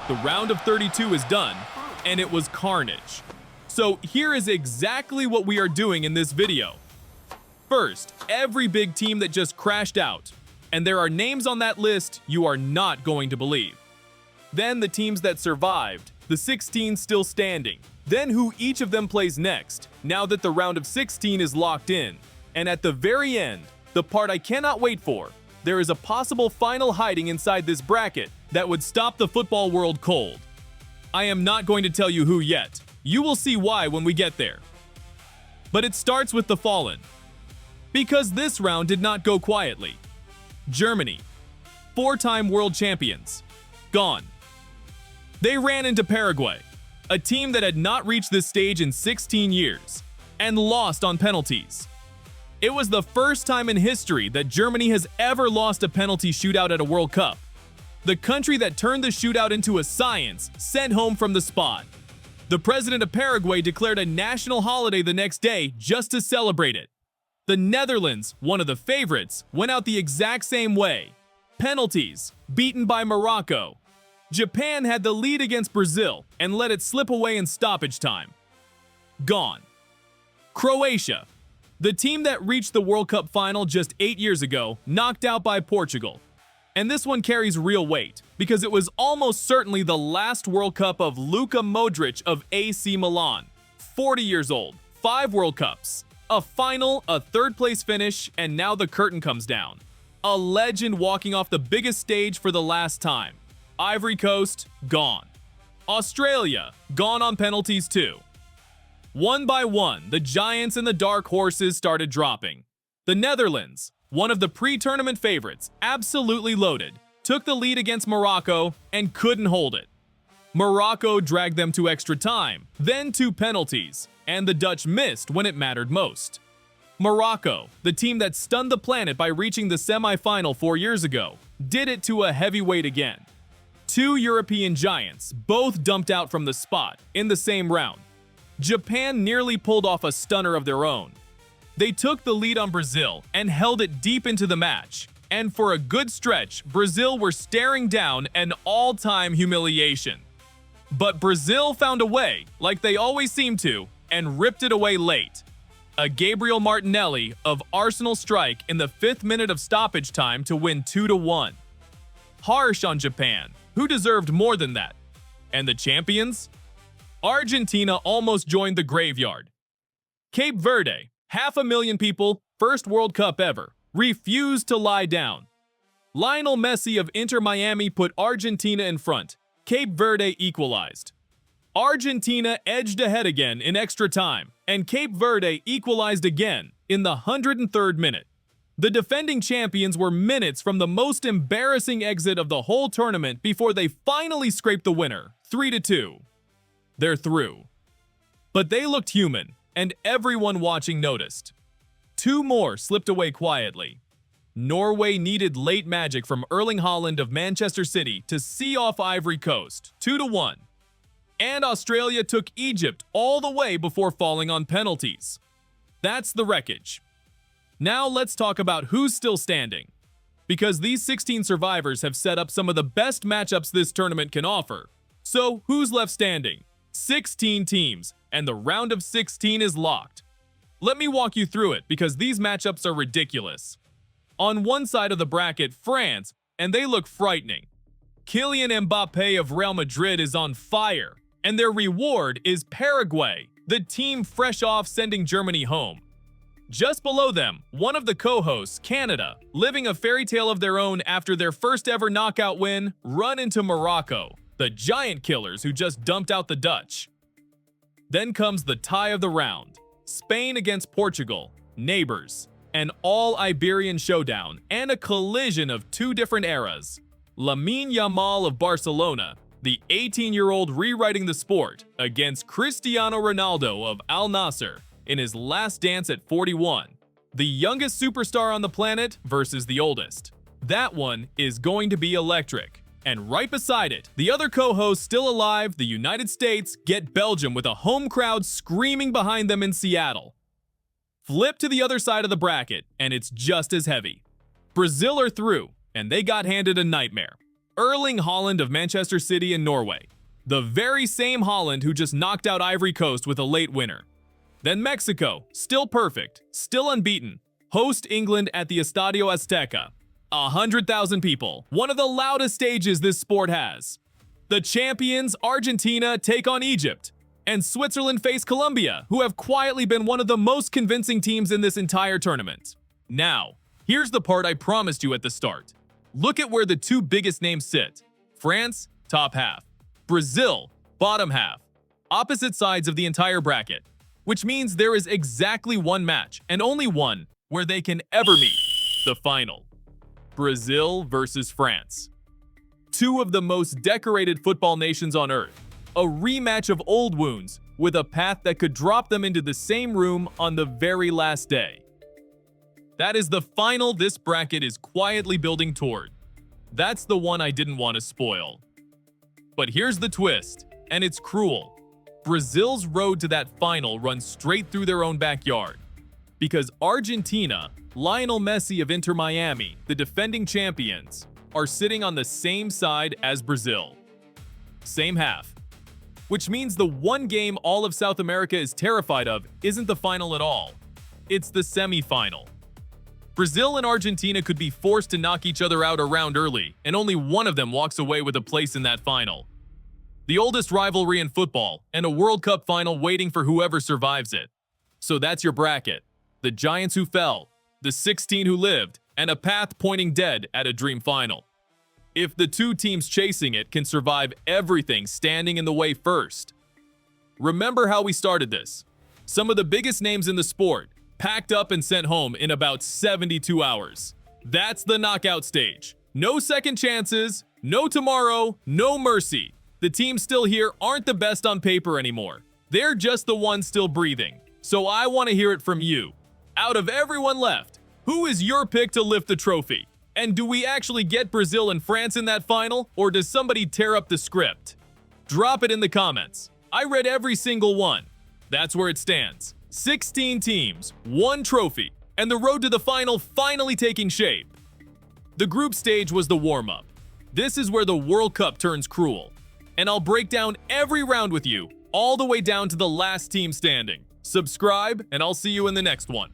The round of 32 is done, and it was carnage. So here is exactly what we are doing in this video. First, every big team that just crashed out, and there are names on that list you are not going to believe. Then the teams that survived, the 16 still standing. Then who each of them plays next, now that the round of 16 is locked in. And at the very end, the part I cannot wait for, there is a possible final hiding inside this bracket that would stop the football world cold. I am not going to tell you who yet. You will see why when we get there. But it starts with the fallen. Because this round did not go quietly. Germany, 4-time world champions, gone. They ran into Paraguay, a team that had not reached this stage in 16 years, and lost on penalties. It was the first time in history that Germany has ever lost a penalty shootout at a World Cup. The country that turned the shootout into a science sent home from the spot. The president of Paraguay declared a national holiday the next day just to celebrate it. The Netherlands, one of the favorites, went out the exact same way. Penalties, beaten by Morocco. Japan had the lead against Brazil and let it slip away in stoppage time. Gone. Croatia, the team that reached the World Cup final just 8 years ago, knocked out by Portugal. And this one carries real weight, because it was almost certainly the last World Cup of Luka Modric of AC Milan. 40 years old, 5 World Cups, a final, a third-place finish, and now the curtain comes down. A legend walking off the biggest stage for the last time. Ivory Coast, gone. Australia, gone on penalties too. One by one, the giants and the dark horses started dropping. The Netherlands, one of the pre-tournament favorites, absolutely loaded, took the lead against Morocco and couldn't hold it. Morocco dragged them to extra time, then 2 penalties, and the Dutch missed when it mattered most. Morocco, the team that stunned the planet by reaching the semi-final 4 years ago, did it to a heavyweight again. 2 European giants both dumped out from the spot in the same round. Japan nearly pulled off a stunner of their own. They took the lead on Brazil and held it deep into the match. And for a good stretch, Brazil were staring down an all-time humiliation. But Brazil found a way, like they always seem to, and ripped it away late. A Gabriel Martinelli of Arsenal strike in the 5th minute of stoppage time to win 2-1. Harsh on Japan, who deserved more than that. And the champions? Argentina almost joined the graveyard. Cape Verde, 500,000 people, first World Cup ever, refused to lie down. Lionel Messi of Inter Miami put Argentina in front. Cape Verde equalized. Argentina edged ahead again in extra time, and Cape Verde equalized again in the 103rd minute. The defending champions were minutes from the most embarrassing exit of the whole tournament before they finally scraped the winner, 3-2. They're through. But they looked human, and everyone watching noticed. 2 more slipped away quietly. Norway needed late magic from Erling Haaland of Manchester City to see off Ivory Coast, 2-1. And Australia took Egypt all the way before falling on penalties. That's the wreckage. Now let's talk about who's still standing. Because these 16 survivors have set up some of the best matchups this tournament can offer. So who's left standing? 16 teams, and the round of 16 is locked. Let me walk you through it because these matchups are ridiculous. On one side of the bracket, France, and they look frightening. Kylian Mbappe of Real Madrid is on fire, and their reward is Paraguay, the team fresh off sending Germany home. Just below them, one of the co-hosts, Canada, living a fairy tale of their own after their first ever knockout win, run into Morocco, the giant killers who just dumped out the Dutch. Then comes the tie of the round, Spain against Portugal, neighbors, an all-Iberian showdown and a collision of 2 different eras. Lamine Yamal of Barcelona, the 18-year-old rewriting the sport, against Cristiano Ronaldo of Al Nassr in his last dance at 41. The youngest superstar on the planet versus the oldest. That one is going to be electric. And right beside it, the other co-hosts still alive, the United States, get Belgium with a home crowd screaming behind them in Seattle. Flip to the other side of the bracket, and it's just as heavy. Brazil are through, and they got handed a nightmare. Erling Haaland of Manchester City and Norway, the very same Haaland who just knocked out Ivory Coast with a late winner. Then Mexico, still perfect, still unbeaten, host England at the Estadio Azteca. 100,000 people, one of the loudest stages this sport has. The champions, Argentina, take on Egypt, and Switzerland face Colombia, who have quietly been one of the most convincing teams in this entire tournament. Now, here's the part I promised you at the start. Look at where the two biggest names sit. France, top half. Brazil, bottom half. Opposite sides of the entire bracket, which means there is exactly one match, and only one, where they can ever meet, the final. Brazil versus France. Two of the most decorated football nations on earth. A rematch of old wounds with a path that could drop them into the same room on the very last day. That is the final this bracket is quietly building toward. That's the one I didn't want to spoil. But here's the twist, and it's cruel. Brazil's road to that final runs straight through their own backyard. Because Argentina, Lionel Messi of Inter Miami, the defending champions, are sitting on the same side as Brazil. Same half. Which means the one game all of South America is terrified of isn't the final at all. It's the semi-final. Brazil and Argentina could be forced to knock each other out a round early, and only one of them walks away with a place in that final. The oldest rivalry in football, and a World Cup final waiting for whoever survives it. So that's your bracket. The Giants who fell, the 16 who lived, and a path pointing dead at a dream final. If the two teams chasing it can survive everything standing in the way first. Remember how we started this. Some of the biggest names in the sport, packed up and sent home in about 72 hours. That's the knockout stage. No second chances, no tomorrow, no mercy. The teams still here aren't the best on paper anymore. They're just the ones still breathing. So I want to hear it from you. Out of everyone left, who is your pick to lift the trophy? And do we actually get Brazil and France in that final, or does somebody tear up the script? Drop it in the comments. I read every single one. That's where it stands. 16 teams, 1 trophy, and the road to the final finally taking shape. The group stage was the warm-up. This is where the World Cup turns cruel. And I'll break down every round with you, all the way down to the last team standing. Subscribe, and I'll see you in the next one.